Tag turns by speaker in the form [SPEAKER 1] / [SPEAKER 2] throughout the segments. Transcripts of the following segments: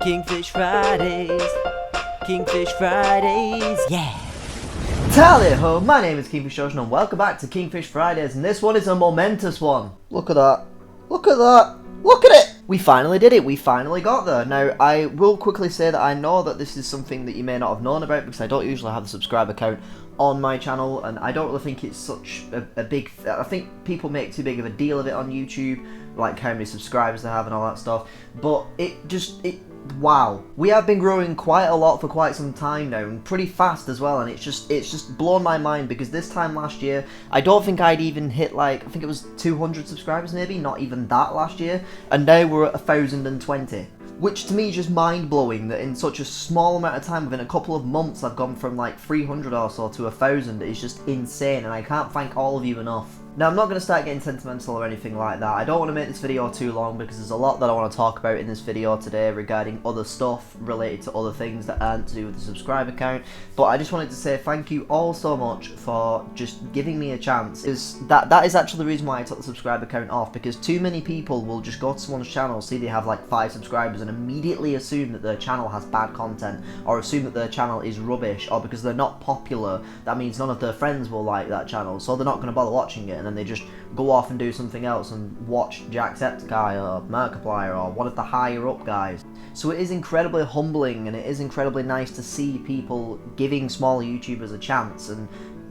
[SPEAKER 1] Kingfish Fridays, Kingfish Fridays, yeah!
[SPEAKER 2] Tally ho, my name is KingFishOcean and welcome back to Kingfish Fridays, and this one is a momentous one. Look at that. Look at that. Look at it! We finally did it, we finally got there. Now, I will quickly say that I know that this is something that you may not have known about because I don't usually have the subscriber count on my channel, and I don't really think it's such a big... I think people make too big of a deal of it on YouTube, like how many subscribers they have and all that stuff, but wow. We have been growing quite a lot for quite some time now, and pretty fast as well, and it's just blown my mind because this time last year, I don't think I'd even hit like, I think it was 200 subscribers maybe, not even that last year, and now we're at 1,020. Which to me is just mind-blowing that in such a small amount of time, within a couple of months, I've gone from like 300 or so to 1,000. It's just insane, and I can't thank all of you enough. Now, I'm not going to start getting sentimental or anything like that. I don't want to make this video too long because there's a lot that I want to talk about in this video today regarding other stuff related to other things that aren't to do with the subscriber count. But I just wanted to say thank you all so much for just giving me a chance. That is actually the reason why I took the subscriber count off, because too many people will just go to someone's channel, see they have like 5 subscribers and immediately assume that their channel has bad content, or assume that their channel is rubbish, or because they're not popular, that means none of their friends will like that channel, so they're not going to bother watching it. And then they just go off and do something else and watch Jacksepticeye or Markiplier or one of the higher up guys. So it is incredibly humbling, and it is incredibly nice to see people giving smaller YouTubers a chance and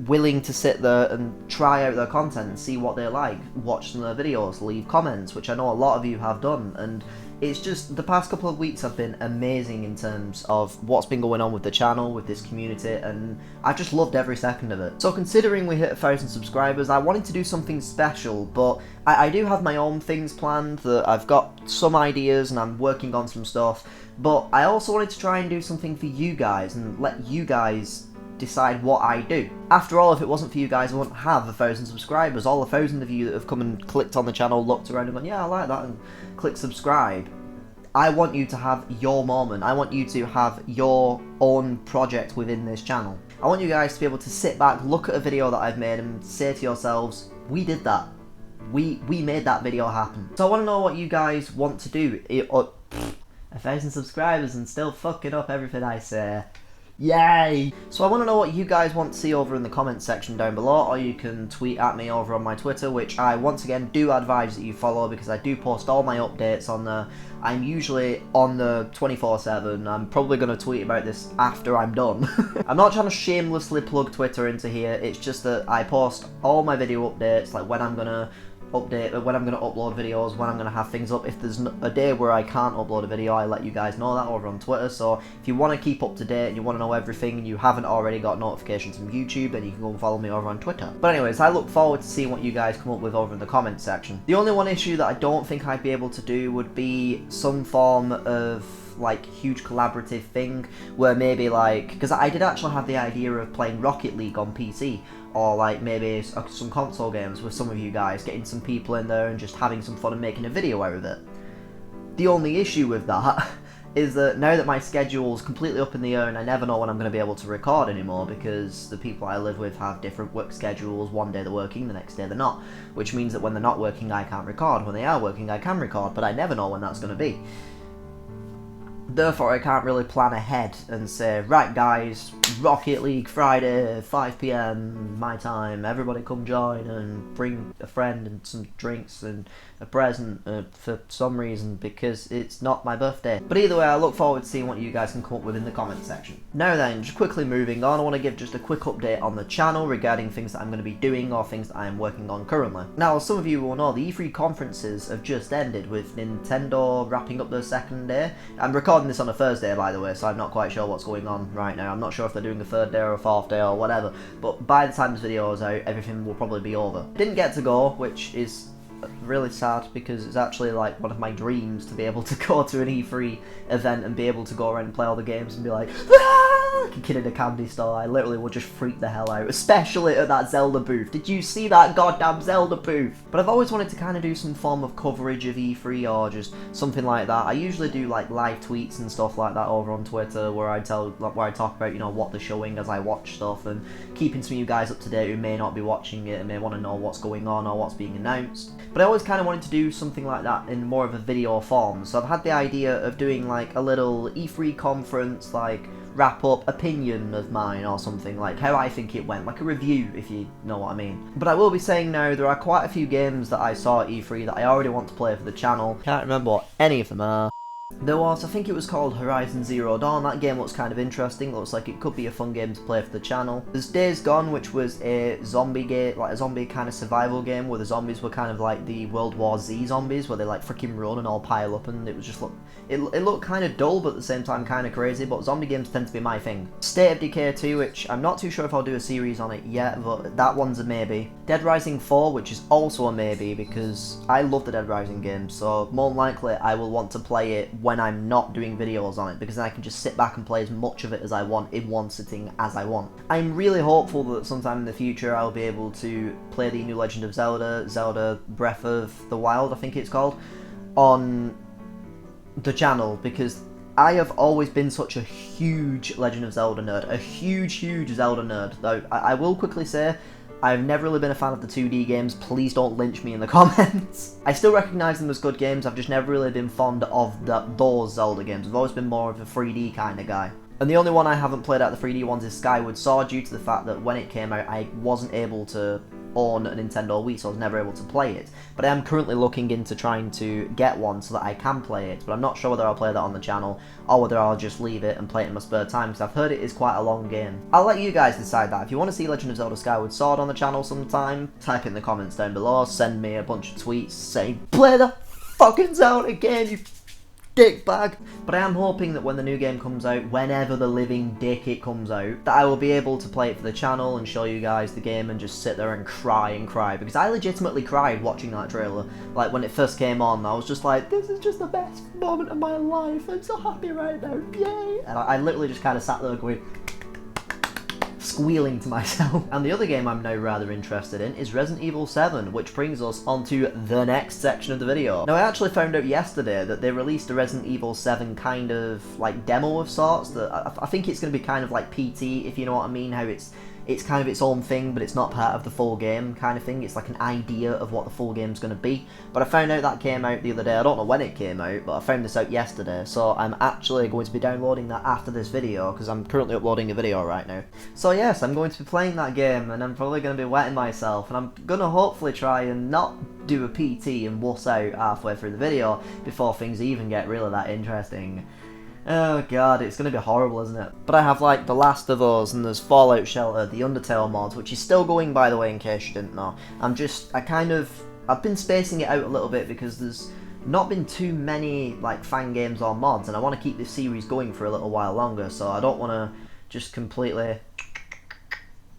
[SPEAKER 2] willing to sit there and try out their content and see what they like, watch some of their videos, leave comments, which I know a lot of you have done. And it's just, the past couple of weeks have been amazing in terms of what's been going on with the channel, with this community, and I've just loved every second of it. So considering we hit 1,000 subscribers, I wanted to do something special, but I do have my own things planned, that I've got some ideas and I'm working on some stuff, but I also wanted to try and do something for you guys and let you guys decide what I do. After all, if it wasn't for you guys, I wouldn't have 1,000 subscribers. All 1,000 of you that have come and clicked on the channel, looked around and gone, yeah, I like that, and click subscribe. I want you to have your moment. I want you to have your own project within this channel. I want you guys to be able to sit back, look at a video that I've made and say to yourselves, we did that. We made that video happen. So I want to know what you guys want to do. 1,000 subscribers and still fucking up everything I say. Yay! So I want to know what you guys want to see over in the comments section down below, or you can tweet at me over on my Twitter, which I once again do advise that you follow because I do post all my updates on there. I'm usually on the 24/7. I'm probably going to tweet about this after I'm done. I'm not trying to shamelessly plug Twitter into here, it's just that I post all my video updates, like when I'm going to update, when I'm going to upload videos, when I'm going to have things up. If there's a day where I can't upload a video, I let you guys know that over on Twitter. So if you want to keep up to date and you want to know everything and you haven't already got notifications from YouTube, then you can go and follow me over on Twitter. But anyways, I look forward to seeing what you guys come up with over in the comments section. The only one issue that I don't think I'd be able to do would be some form of like huge collaborative thing where maybe like, because I did actually have the idea of playing Rocket League on PC, or like maybe some console games with some of you guys, getting some people in there and just having some fun and making a video out of it. The only issue with that is that now that my schedule's completely up in the air and I never know when I'm going to be able to record anymore, because the people I live with have different work schedules. One day they're working, the next day they're not, which means that when they're not working I can't record, when they are working I can record, but I never know when that's going to be. Therefore, I can't really plan ahead and say, right guys, Rocket League Friday, 5 PM, my time, everybody come join and bring a friend and some drinks and a present for some reason, because it's not my birthday. But either way, I look forward to seeing what you guys can come up with in the comment section. Now then, just quickly moving on, I want to give just a quick update on the channel regarding things that I'm going to be doing or things that I am working on currently. Now, as some of you will know, the E3 conferences have just ended, with Nintendo wrapping up their second day. I'm recording this on a Thursday, by the way, so I'm not quite sure what's going on right now. I'm not sure if they're doing a third day or a fourth day or whatever, but by the time this video is out, everything will probably be over. Didn't get to go, which is really sad, because it's actually like one of my dreams to be able to go to an E3 event and be able to go around and play all the games and be like, ah! Like a kid in a candy store. I literally would just freak the hell out, especially at that Zelda booth. Did you see that goddamn Zelda booth? But I've always wanted to kind of do some form of coverage of E3 or just something like that. I usually do like live tweets and stuff like that over on Twitter where I talk about, you know, what they're showing as I watch stuff, and keeping some of you guys up to date who may not be watching it and may want to know what's going on or what's being announced. But I always kind of wanted to do something like that in more of a video form. So I've had the idea of doing like a little E3 conference, like wrap up opinion of mine or something, like how I think it went, like a review if you know what I mean. But I will be saying now, there are quite a few games that I saw at E3 that I already want to play for the channel. Can't remember what any of them are. There was, I think it was called Horizon Zero Dawn. That game looks kind of interesting, looks like it could be a fun game to play for the channel. There's Days Gone, which was a zombie game, like a zombie kind of survival game where the zombies were kind of like the World War Z zombies, where they like freaking run and all pile up, and it was just it looked kind of dull but at the same time kind of crazy, but zombie games tend to be my thing. State of Decay 2, which I'm not too sure if I'll do a series on it yet, but that one's a maybe. Dead Rising 4, which is also a maybe, because I love the Dead Rising games, so more than likely I will want to play it when I'm not doing videos on it, because then I can just sit back and play as much of it as I want in one sitting as I want. I'm really hopeful that sometime in the future I'll be able to play the new Legend of Zelda, Zelda Breath of the Wild I think it's called, on the channel, because I have always been such a huge Legend of Zelda nerd, a huge Zelda nerd, though I will quickly say I've never really been a fan of the 2D games. Please don't lynch me in the comments. I still recognise them as good games, I've just never really been fond of those Zelda games. I've always been more of a 3D kind of guy. And the only one I haven't played out of the 3D ones is Skyward Sword, due to the fact that when it came out I wasn't able to own a Nintendo Wii, so I was never able to play it. But I am currently looking into trying to get one so that I can play it, but I'm not sure whether I'll play that on the channel or whether I'll just leave it and play it in my spare time, because I've heard it is quite a long game. I'll let you guys decide that. If you want to see Legend of Zelda Skyward Sword on the channel sometime, type in the comments down below, send me a bunch of tweets saying, play the fucking Zelda game, you dickbag. But I am hoping that when the new game comes out, whenever the living dick it comes out, that I will be able to play it for the channel and show you guys the game and just sit there and cry, because I legitimately cried watching that trailer. Like when it first came on, I was just like, this is just the best moment of my life, I'm so happy right now, yay. And I literally just kind of sat there going, squealing to myself. And the other game I'm now rather interested in is Resident Evil 7, which brings us onto the next section of the video. Now I actually found out yesterday that they released a Resident Evil 7 kind of like demo of sorts, that I think it's going to be kind of like PT, if you know what I mean, how it's kind of its own thing, but it's not part of the full game kind of thing. It's like an idea of what the full game's going to be. But I found out that came out the other day. I don't know when it came out, but I found this out yesterday. So I'm actually going to be downloading that after this video, because I'm currently uploading a video right now. So yes, I'm going to be playing that game, and I'm probably going to be wetting myself, and I'm going to hopefully try and not do a PT and wuss out halfway through the video before things even get really that interesting. Oh god, it's going to be horrible, isn't it? But I have like The Last of Us, and there's Fallout Shelter, the Undertale mod, which is still going, by the way, in case you didn't know. I've been spacing it out a little bit because there's not been too many like fan games or mods, and I want to keep this series going for a little while longer, so I don't want to just completely...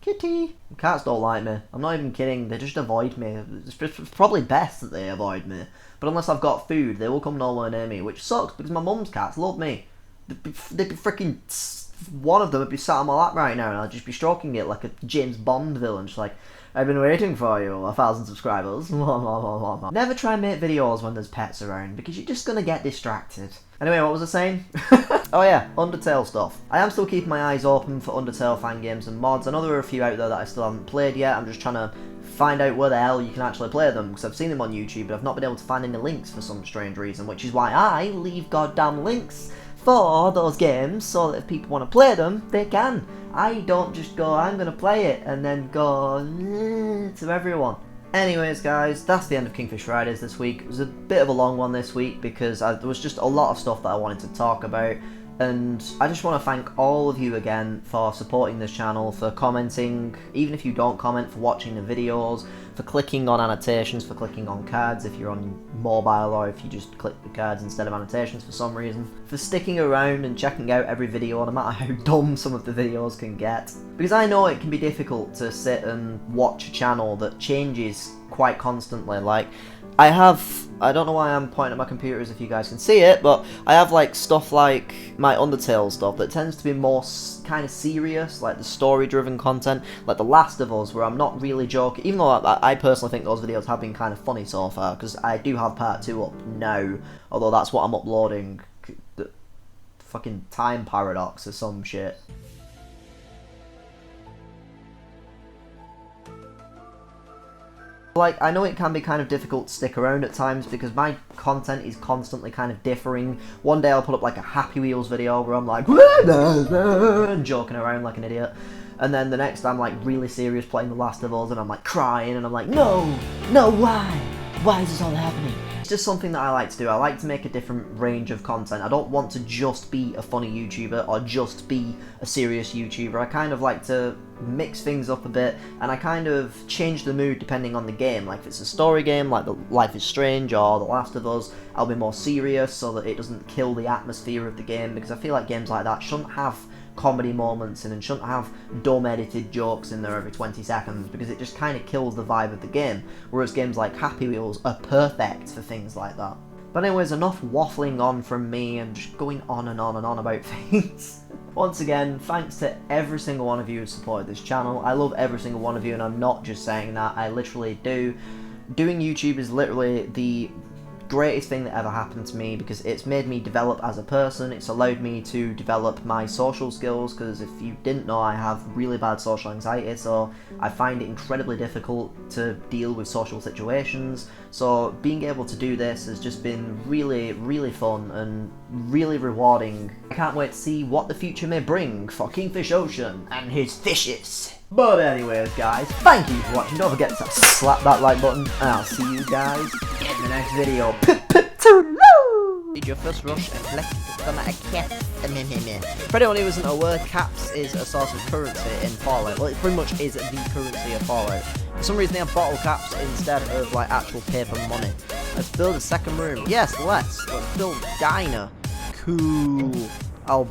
[SPEAKER 2] Kitty! Cats don't like me. I'm not even kidding, they just avoid me. It's probably best that they avoid me. But unless I've got food, they will come nowhere near me, which sucks because my mum's cats love me. They'd be freaking... One of them would be sat on my lap right now and I'd just be stroking it like a James Bond villain, just like, I've been waiting for you, 1,000 subscribers. Never try and make videos when there's pets around, because you're just gonna get distracted. Anyway, what was I saying? Oh yeah, Undertale stuff. I am still keeping my eyes open for Undertale fan games and mods. I know there are a few out there that I still haven't played yet. I'm just trying to find out where the hell you can actually play them, because I've seen them on YouTube, but I've not been able to find any links for some strange reason, which is why I leave goddamn links for those games, so that if people want to play them, they can. I don't just go, I'm going to play it, and then go to everyone. Anyways guys, that's the end of Kingfish Fridays this week. It was a bit of a long one this week because there was just a lot of stuff that I wanted to talk about. And I just want to thank all of you again for supporting this channel, for commenting, even if you don't comment, for watching the videos, for clicking on annotations, for clicking on cards if you're on mobile, or if you just click the cards instead of annotations for some reason, for sticking around and checking out every video no matter how dumb some of the videos can get. Because I know it can be difficult to sit and watch a channel that changes quite constantly. Like, I don't know why I'm pointing at my computers if you guys can see it, but I have like stuff like my Undertale stuff that tends to be more kind of serious, like the story-driven content, like The Last of Us, where I'm not really joking, even though I personally think those videos have been kind of funny so far, because I do have part 2 up now, although that's what I'm uploading. The fucking time paradox or some shit. like, I know it can be kind of difficult to stick around at times because my content is constantly kind of differing. One day I'll put up like a Happy Wheels video where I'm like and joking around like an idiot, and then the next I'm like really serious playing The Last of Us and I'm like crying and I'm like, no, why is this all happening? It's just something that I like to do. I like to make a different range of content. I don't want to just be a funny YouTuber or just be a serious YouTuber. I kind of like to mix things up a bit, and I kind of change the mood depending on the game. Like if it's a story game like the Life is Strange or The Last of Us, I'll be more serious so that it doesn't kill the atmosphere of the game, because I feel like games like that shouldn't have comedy moments and shouldn't have dumb edited jokes in there every 20 seconds, because it just kind of kills the vibe of the game, whereas games like Happy Wheels are perfect for things like that. But anyways, enough waffling on from me and just going on and on and on about things. Once again, thanks to every single one of you who supported this channel. I love every single one of you, and I'm not just saying that, I literally do. Doing YouTube is literally the greatest thing that ever happened to me, because it's made me develop as a person. It's allowed me to develop my social skills, because if you didn't know, I have really bad social anxiety, so I find it incredibly difficult to deal with social situations. So being able to do this has just been really, really fun and really rewarding. I can't wait to see what the future may bring for KingFishOcean and his fishes. But anyways, guys, thank you for watching. Don't forget to slap that like button, and I'll see you guys in the next video. Pip pip toodle-oo!
[SPEAKER 1] Did your first rush and collect from a cat? For anyone who isn't aware, caps is a source of currency in Fallout. Well, it pretty much is the currency of Fallout. For some reason they have bottle caps instead of like actual paper money. Let's build a second room. Yes, let's build diner. Cool. I'll